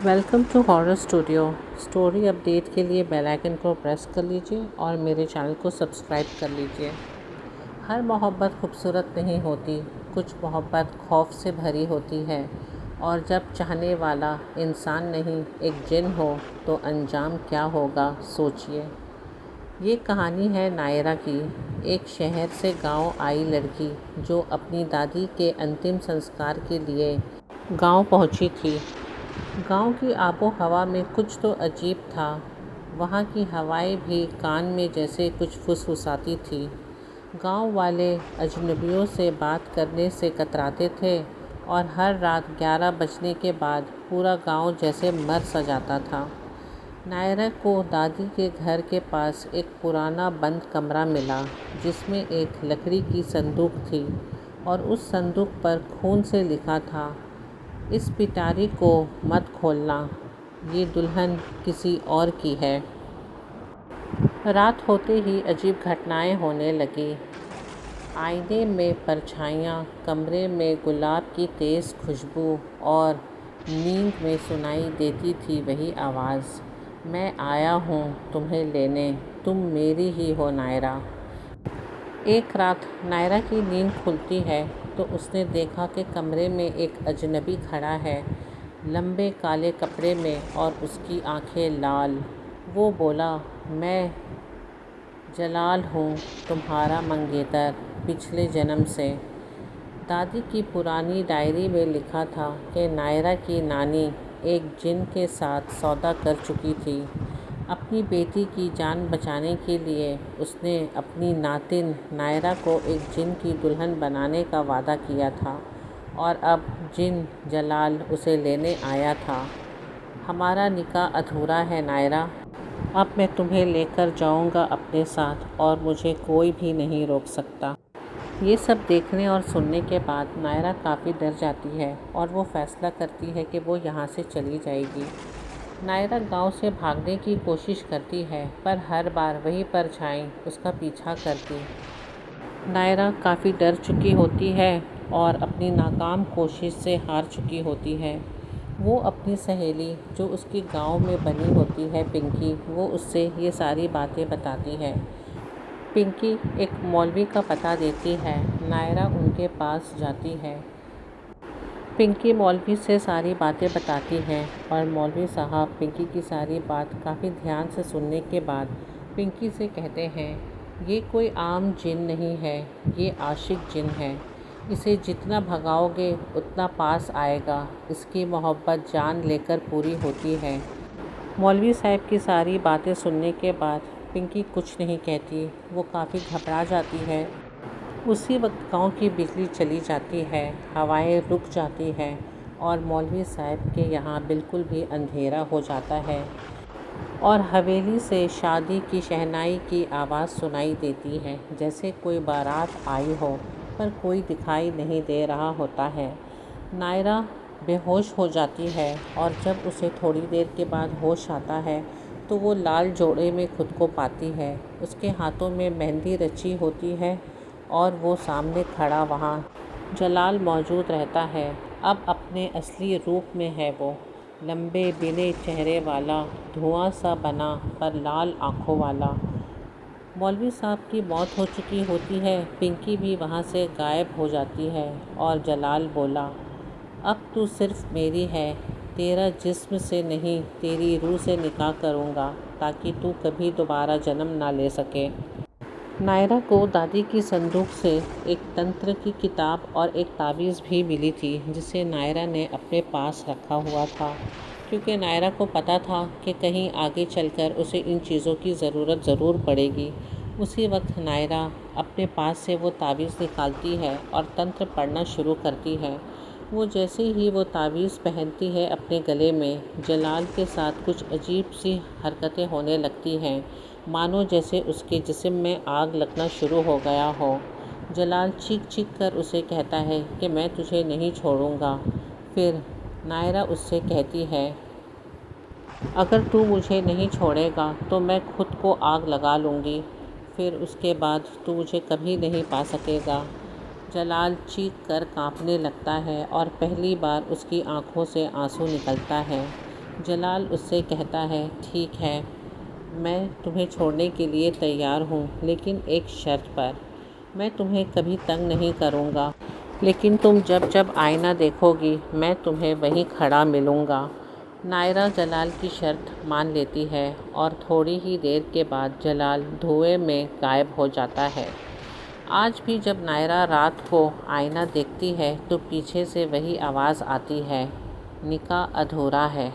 Welcome to horror studio. Story update के लिए bell icon को प्रेस कर लीजिए और मेरे चैनल को सब्सक्राइब कर लीजिए। हर मोहब्बत खूबसूरत नहीं होती, कुछ मोहब्बत खौफ से भरी होती है, और जब चाहने वाला इंसान नहीं एक जिन हो तो अंजाम क्या होगा सोचिए। ये कहानी है नायरा की, एक शहर से गांव आई लड़की जो अपनी दादी के अंतिम संस्कार के लिए गांव पहुंची थी। गांव की आबो हवा में कुछ तो अजीब था। वहाँ की हवाएं भी कान में जैसे कुछ फुसफुसाती थी। गांव वाले अजनबियों से बात करने से कतराते थे और हर रात 11 बजने के बाद पूरा गांव जैसे मर सा जाता था। नायरा को दादी के घर के पास एक पुराना बंद कमरा मिला जिसमें एक लकड़ी की संदूक थी और उस संदूक पर खून से लिखा था, इस पिटारी को मत खोलना, ये दुल्हन किसी और की है। रात होते ही अजीब घटनाएं होने लगी। आईने में परछाइयाँ, कमरे में गुलाब की तेज़ खुशबू और नींद में सुनाई देती थी वही आवाज़, मैं आया हूँ तुम्हें लेने, तुम मेरी ही हो नायरा। एक रात नायरा की नींद खुलती है तो उसने देखा कि कमरे में एक अजनबी खड़ा है, लंबे काले कपड़े में और उसकी आंखें लाल। वो बोला, मैं जलाल हूँ, तुम्हारा मंगेतर पिछले जन्म से। दादी की पुरानी डायरी में लिखा था कि नायरा की नानी एक जिन के साथ सौदा कर चुकी थी। अपनी बेटी की जान बचाने के लिए उसने अपनी नातिन नायरा को एक जिन की दुल्हन बनाने का वादा किया था और अब जिन जलाल उसे लेने आया था। हमारा निकाह अधूरा है नायरा, अब मैं तुम्हें लेकर जाऊंगा अपने साथ और मुझे कोई भी नहीं रोक सकता। ये सब देखने और सुनने के बाद नायरा काफ़ी डर जाती है और वो फैसला करती है कि वो यहाँ से चली जाएगी। नायरा गांव से भागने की कोशिश करती है पर हर बार वही परछाई उसका पीछा करती। नायरा काफ़ी डर चुकी होती है और अपनी नाकाम कोशिश से हार चुकी होती है। वो अपनी सहेली जो उसकी गांव में बनी होती है पिंकी, वो उससे ये सारी बातें बताती है। पिंकी एक मौलवी का पता देती है। नायरा उनके पास जाती है। पिंकी मौलवी से सारी बातें बताती है और मौलवी साहब पिंकी की सारी बात काफ़ी ध्यान से सुनने के बाद पिंकी से कहते हैं, ये कोई आम जिन नहीं है, ये आशिक जिन है। इसे जितना भगाओगे उतना पास आएगा, इसकी मोहब्बत जान लेकर पूरी होती है। मौलवी साहब की सारी बातें सुनने के बाद पिंकी कुछ नहीं कहती, वो काफ़ी घबरा जाती है। उसी वक्त गांव की बिजली चली जाती है, हवाएं रुक जाती हैं और मौलवी साहब के यहाँ बिल्कुल भी अंधेरा हो जाता है और हवेली से शादी की शहनाई की आवाज़ सुनाई देती है, जैसे कोई बारात आई हो पर कोई दिखाई नहीं दे रहा होता है। नायरा बेहोश हो जाती है और जब उसे थोड़ी देर के बाद होश आता है तो वो लाल जोड़े में खुद को पाती है। उसके हाथों में मेहंदी रची होती है और वो सामने खड़ा वहाँ जलाल मौजूद रहता है। अब अपने असली रूप में है वो, लंबे बिने चेहरे वाला, धुआं सा बना पर लाल आँखों वाला। मौलवी साहब की मौत हो चुकी होती है, पिंकी भी वहाँ से गायब हो जाती है और जलाल बोला, अब तू सिर्फ मेरी है, तेरा जिस्म से नहीं तेरी रूह से निकाह करूँगा ताकि तू कभी दोबारा जन्म ना ले सके। नायरा को दादी की संदूक से एक तंत्र की किताब और एक तावीज़ भी मिली थी जिसे नायरा ने अपने पास रखा हुआ था, क्योंकि नायरा को पता था कि कहीं आगे चलकर उसे इन चीज़ों की ज़रूरत ज़रूर पड़ेगी। उसी वक्त नायरा अपने पास से वो तावीज़ निकालती है और तंत्र पढ़ना शुरू करती है। वो जैसे ही वो तावीज़ पहनती है अपने गले में, जलाल के साथ कुछ अजीब सी हरकतें होने लगती हैं, मानो जैसे उसके जिस्म में आग लगना शुरू हो गया हो। जलाल चीख चीख कर उसे कहता है कि मैं तुझे नहीं छोड़ूंगा। फिर नायरा उससे कहती है, अगर तू मुझे नहीं छोड़ेगा तो मैं खुद को आग लगा लूँगी, फिर उसके बाद तू मुझे कभी नहीं पा सकेगा। जलाल चीख कर कांपने लगता है और पहली बार उसकी आंखों से आंसू निकलता है। جلال اس سے کہتا ہے، ٹھیک ہے، میں تمہیں چھوڑنے کے لیے تیار ہوں، لیکن ایک شرط پر۔ میں تمہیں کبھی تنگ نہیں کروں گا، لیکن تم جب جب آئینہ دیکھو گی میں تمہیں وہیں کھڑا ملوں گا۔ نائرہ جلال کی شرط مان لیتی ہے اور تھوڑی ہی دیر کے بعد جلال دھوئیں میں غائب ہو جاتا ہے۔ آج بھی جب نائرہ رات کو آئینہ دیکھتی ہے تو پیچھے سے وہی آواز آتی ہے، نکاح ادھورا ہے۔